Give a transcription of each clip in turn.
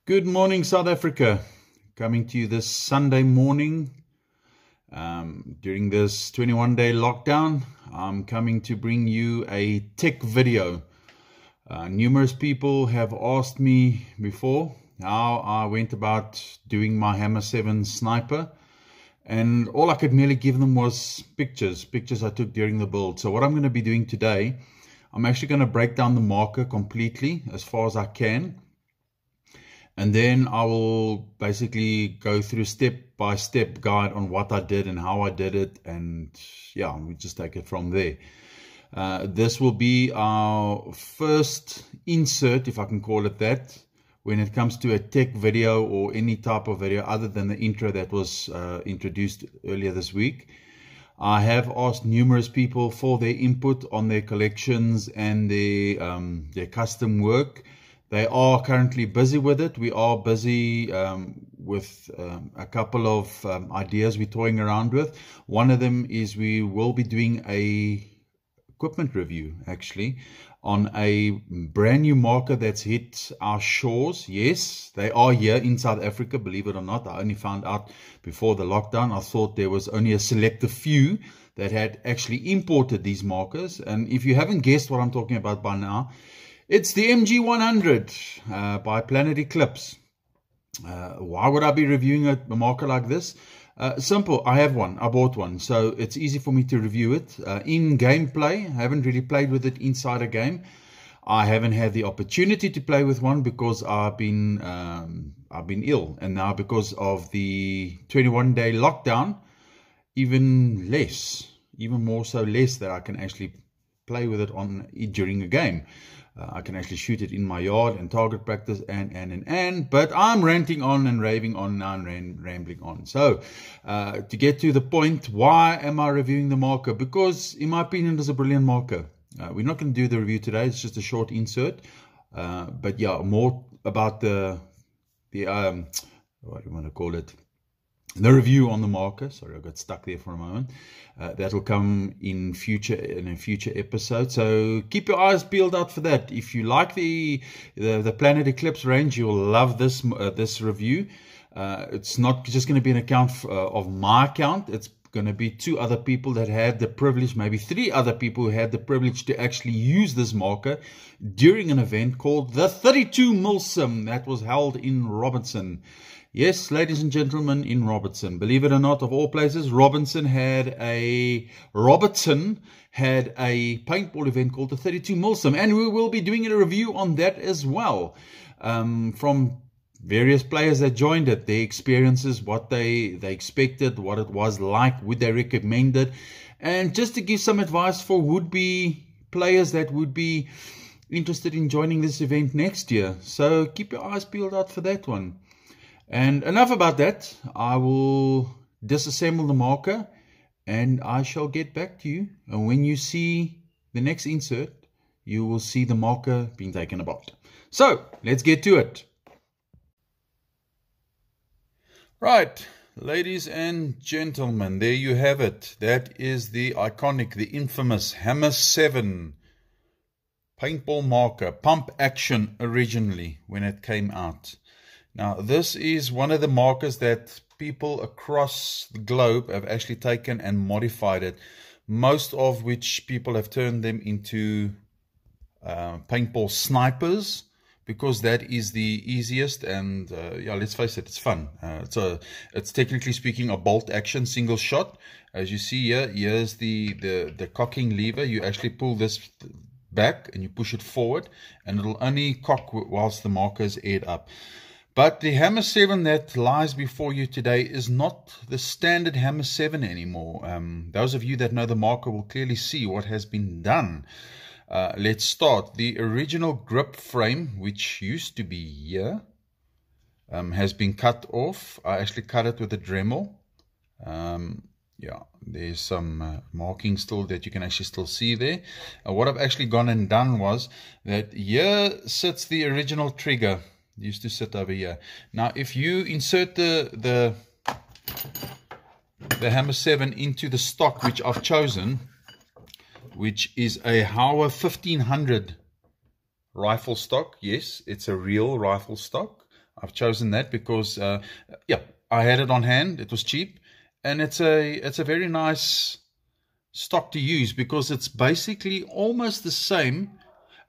Good morning, South Africa. Coming to you this Sunday morning during this 21-day lockdown. I'm coming to bring you a tech video. Numerous people have asked me before how I went about doing my Hammer 7 sniper, and all I could merely give them was pictures I took during the build. So what I'm going to be doing today, I'm actually going to break down the marker completely as far as I can. And then I will basically go through step-by-step guide on what I did and how I did it. And yeah, we just take it from there. This will be our first insert, if I can call it that, when it comes to a tech video or any type of video other than the intro that was introduced earlier this week. I have asked numerous people for their input on their collections and their custom work. They are currently busy with it. We are busy with a couple of ideas we're toying around with. One of them is we will be doing a equipment review, actually, on a brand new marker that's hit our shores. Yes, they are here in South Africa, believe it or not. I only found out before the lockdown. I thought there was only a selective few that had actually imported these markers. And if you haven't guessed what I'm talking about by now, it's the MG100 by Planet Eclipse. Why would I be reviewing a marker like this? Simple, I have one, I bought one, so it's easy for me to review it. In gameplay, I haven't really played with it inside a game. I haven't had the opportunity to play with one because I've been ill, and now because of the 21-day lockdown, even more so less that I can actually play with it during a game. I can actually shoot it in my yard and target practice but I'm ranting on and raving on now and rambling on. So to get to the point, why am I reviewing the marker? Because in my opinion, it's a brilliant marker. We're not going to do the review today. It's just a short insert. But yeah, more about the what do you want to call it? The review on the marker. Sorry, I got stuck there for a moment. That'll come in a future episode. So keep your eyes peeled out for that. If you like the Planet Eclipse range, you'll love this review. It's not just going to be an account of my account. It's going to be two other people that had the privilege, maybe three other people who had the privilege to actually use this marker during an event called the 32 Milsim that was held in Robertson. Yes, ladies and gentlemen, in Robertson. Believe it or not, of all places, Robertson had a paintball event called the 32 Milsim, and we will be doing a review on that as well. From various players that joined it, their experiences, what they expected, what it was like, would they recommend it, and just to give some advice for would-be players that would be interested in joining this event next year. So keep your eyes peeled out for that one. And enough about that. I will disassemble the marker and I shall get back to you. And when you see the next insert, you will see the marker being taken apart. So let's get to it. Right, ladies and gentlemen, there you have it. That is the iconic, the infamous Hammer 7 paintball marker, pump action originally when it came out. Now, this is one of the markers that people across the globe have actually taken and modified it, most of which people have turned them into paintball snipers, because that is the easiest and, yeah, let's face it, it's fun. It's technically speaking a bolt action single shot. As you see here, here's the cocking lever. You actually pull this back and you push it forward, and it'll only cock whilst the marker is aired up. But the Hammer 7 that lies before you today is not the standard Hammer 7 anymore. Those of you that know the marker will clearly see what has been done. Let's start. The original grip frame, which used to be here, has been cut off. I actually cut it with a Dremel. Yeah, there's some marking still that you can actually still see there. What I've actually gone and done was that here sits the original trigger. It used to sit over here. Now, if you insert the Hammer 7 into the stock which I've chosen, which is a Hauer 1500 rifle stock. Yes, it's a real rifle stock. I've chosen that because, yeah, I had it on hand. It was cheap, and it's a very nice stock to use because it's basically almost the same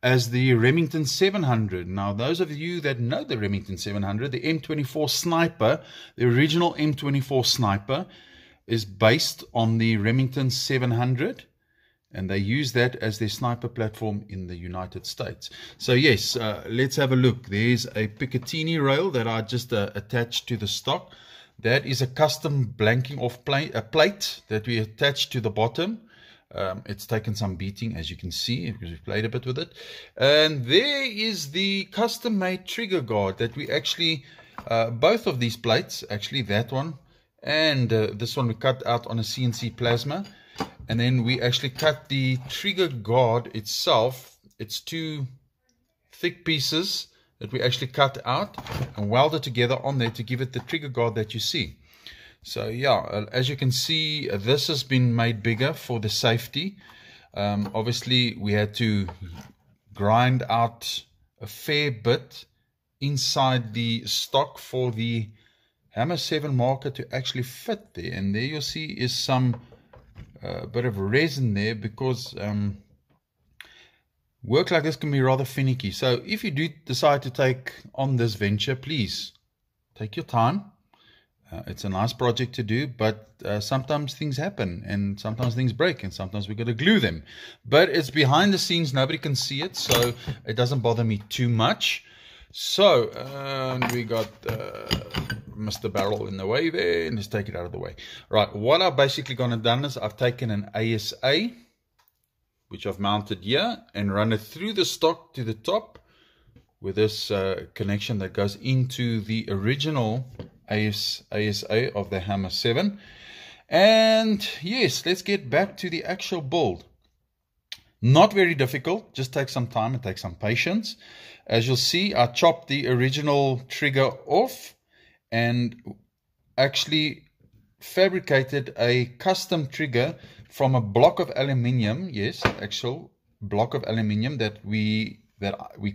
as the Remington 700. Now, those of you that know the Remington 700, the M24 Sniper, the original M24 Sniper is based on the Remington 700, and they use that as their sniper platform in the United States. So yes, let's have a look. There's a Picatinny rail that I just attached to the stock. That is a custom blanking off plate that we attached to the bottom. It's taken some beating, as you can see, because we've played a bit with it. And there is the custom-made trigger guard that we actually, both of these plates, actually that one and this one, we cut out on a CNC plasma. And then we actually cut the trigger guard itself. It's two thick pieces that we actually cut out and welded together on there to give it the trigger guard that you see. So yeah, as you can see, this has been made bigger for the safety. Obviously, we had to grind out a fair bit inside the stock for the Hammer 7 marker to actually fit there. And there you'll see is some bit of resin there, because work like this can be rather finicky. So if you do decide to take on this venture, please take your time. It's a nice project to do, but sometimes things happen, and sometimes things break, and sometimes we've got to glue them. But it's behind the scenes, nobody can see it, so it doesn't bother me too much. So we got Mr. Barrel in the way there, and let's take it out of the way. Right, what I've basically gone and done is I've taken an ASA, which I've mounted here, and run it through the stock to the top with this connection that goes into the original ASA of the Hammer 7. And yes, let's get back to the actual build. Not very difficult, just take some time and take some patience. As you'll see, I chopped the original trigger off and actually fabricated a custom trigger from a block of aluminium. Yes, actual block of aluminium that we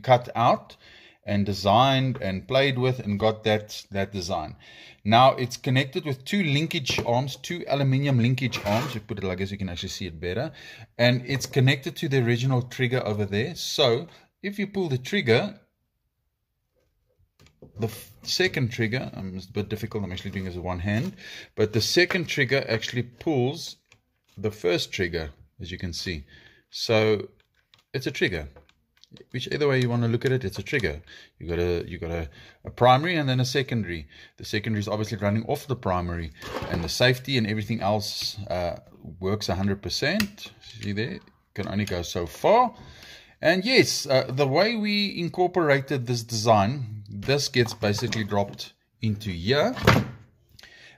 cut out and designed and played with and got that design. Now it's connected with two linkage arms, two aluminium linkage arms. You put it like this, you can actually see it better. And it's connected to the original trigger over there. So if you pull the trigger, the second trigger, it's a bit difficult, I'm actually doing this with one hand, but the second trigger actually pulls the first trigger, as you can see. So it's a trigger. Whichever way you want to look at it, it's a trigger. You got a primary and then a secondary. The secondary is obviously running off the primary, and the safety and everything else works 100%. See there, can only go so far. And yes, the way we incorporated this design, this gets basically dropped into here,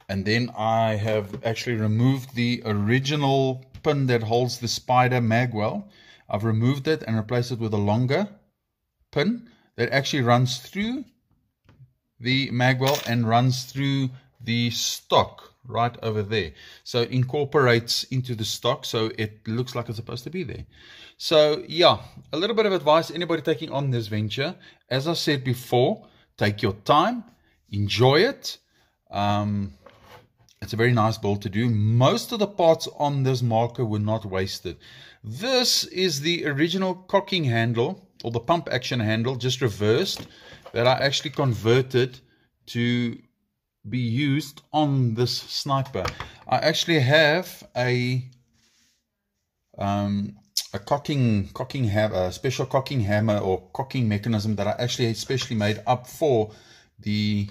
and then I have actually removed the original pin that holds the Spider magwell. I've removed it and replaced it with a longer pin that actually runs through the magwell and runs through the stock right over there. So it incorporates into the stock, so it looks like it's supposed to be there. So yeah, a little bit of advice, anybody taking on this venture, as I said before, take your time, enjoy it. It's a very nice build to do. Most of the parts on this marker were not wasted. This is the original cocking handle, or the pump action handle, just reversed, that I actually converted to be used on this sniper. I actually have a special cocking hammer or cocking mechanism that I actually especially made up for the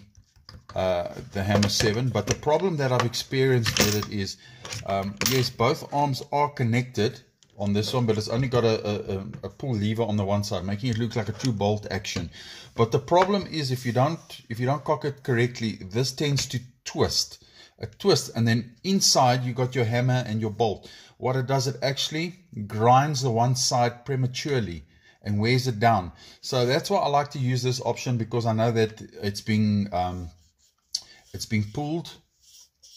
Hammer 7. But the problem that I've experienced with it is, yes, both arms are connected on this one, but it's only got a pull lever on the one side, making it look like a true bolt action. But the problem is, if you don't cock it correctly, this tends to twist, and then inside you got your hammer and your bolt. What it does, it actually grinds the one side prematurely and wears it down. So that's why I like to use this option, because I know that it's being pulled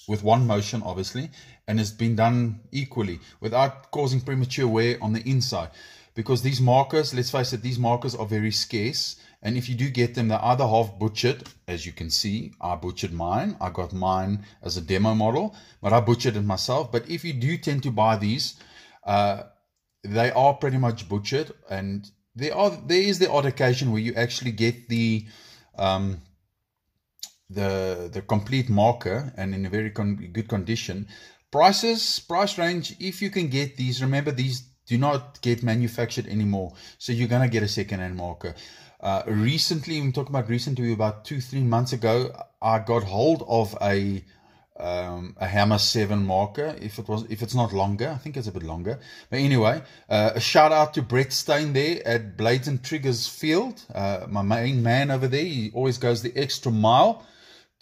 with one motion, obviously, and it's been done equally without causing premature wear on the inside. Because these markers, let's face it, these markers are very scarce, And if you do get them, they're either half butchered. As you can see, I butchered mine. I got mine as a demo model, but I butchered it myself. But if you do tend to buy these, they are pretty much butchered. And there is the odd occasion where you actually get the complete marker and in a very good condition. Price range, if you can get these, remember these do not get manufactured anymore, so you're going to get a second-hand marker. Recently, I'm talking about recently, about 2-3 months ago, I got hold of a Hammer 7 marker. If it's not longer, I think it's a bit longer. But anyway, a shout out to Brett Stein there at Blades and Triggers Field, my main man over there. He always goes the extra mile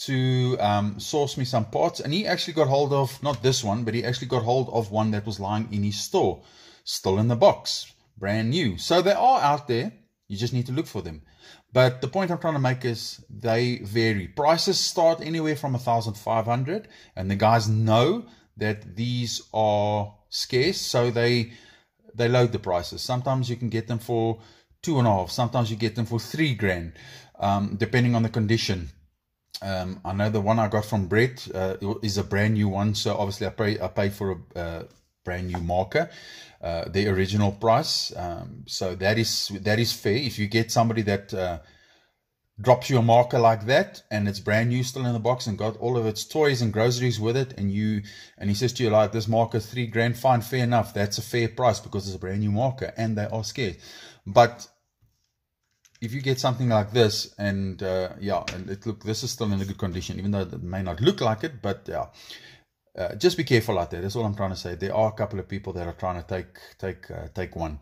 to source me some parts, and he actually got hold of, not this one, but he actually got hold of one that was lying in his store, still in the box, brand new. So they are out there, you just need to look for them. But the point I'm trying to make is they vary. Prices start anywhere from 1,500, and the guys know that these are scarce, so they load the prices. Sometimes you can get them for 2.5, sometimes you get them for 3 grand, depending on the condition. I know the one I got from Brett is a brand new one, so obviously I pay for a brand new marker, the original price. So that is fair. If you get somebody that drops you a marker like that and it's brand new, still in the box, and got all of its toys and groceries with it, and he says to you, like, this marker 3 grand, fine, fair enough. That's a fair price because it's a brand new marker and they are scarce. But if you get something like this, and this is still in a good condition, even though it may not look like it, but yeah, just be careful out there. That's all I'm trying to say. There are a couple of people that are trying to take one,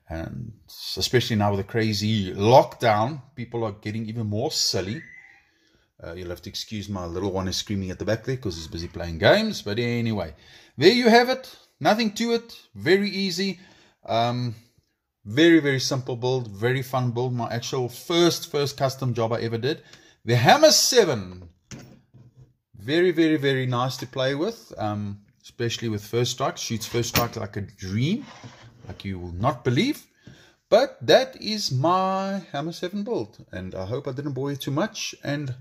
and especially now with the crazy lockdown, people are getting even more silly. You'll have to excuse my little one is screaming at the back there because he's busy playing games. But anyway, there you have it. Nothing to it. Very easy. Very, very simple build, very fun build. My actual first custom job I ever did. The Hammer 7. Very, very, very nice to play with, especially with first strike. Shoots first strike like a dream, like you will not believe. But that is my Hammer 7 build, and I hope I didn't bore you too much. And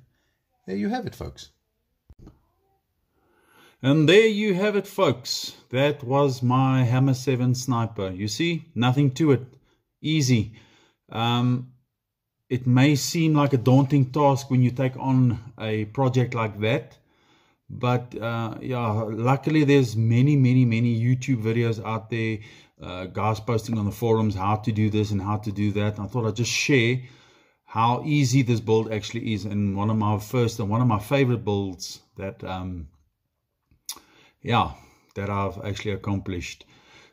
there you have it, folks. And there you have it, folks. That was my Hammer 7 sniper. You see, nothing to it. Easy. It may seem like a daunting task when you take on a project like that. But yeah, luckily there's many YouTube videos out there. Guys posting on the forums how to do this and how to do that. I thought I'd just share how easy this build actually is. And one of my first and one of my favorite builds that that I've actually accomplished.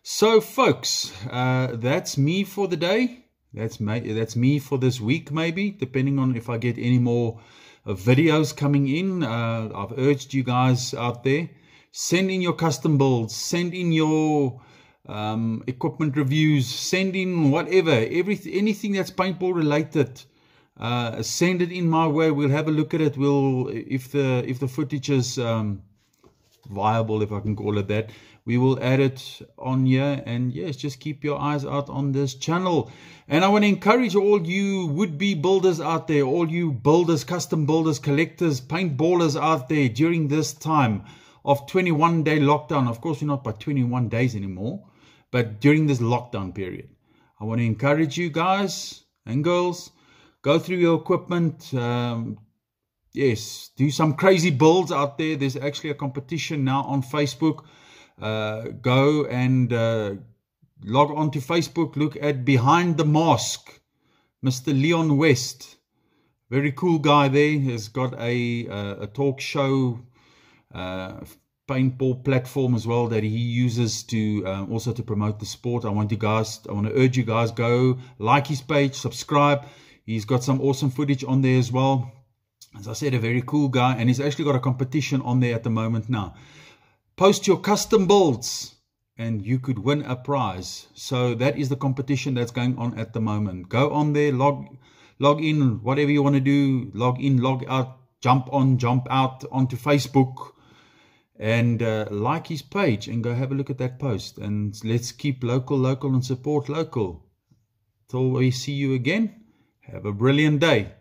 So folks, that's me for the day. That's me for this week, maybe, depending on if I get any more videos coming in. I've urged you guys out there, send in your custom builds, send in your equipment reviews, send in whatever, anything that's paintball related. Send it in my way. We'll have a look at it. We'll, if the footage is viable, if I can call it that, we will add it on here. And yes, just keep your eyes out on this channel. And I want to encourage all you would-be builders out there, all you builders, custom builders, collectors, paintballers out there during this time of 21-day lockdown. Of course, we're not by 21 days anymore, but during this lockdown period, I want to encourage you guys and girls, go through your equipment. Yes, do some crazy builds out there. There's actually a competition now on Facebook. Go and log on to Facebook. Look at Behind the Mask, Mr. Leon West. Very cool guy there. He's got a talk show paintball platform as well that he uses to also to promote the sport. I want to urge you guys, go like his page, subscribe. He's got some awesome footage on there as well. As I said, a very cool guy, and he's actually got a competition on there at the moment now. Post your custom builds and you could win a prize. So that is the competition that's going on at the moment. Go on there, log in, whatever you want to do, log in, log out, jump on, jump out onto Facebook, and like his page and go have a look at that post. And let's keep local and support local. Till we see you again, Have a brilliant day.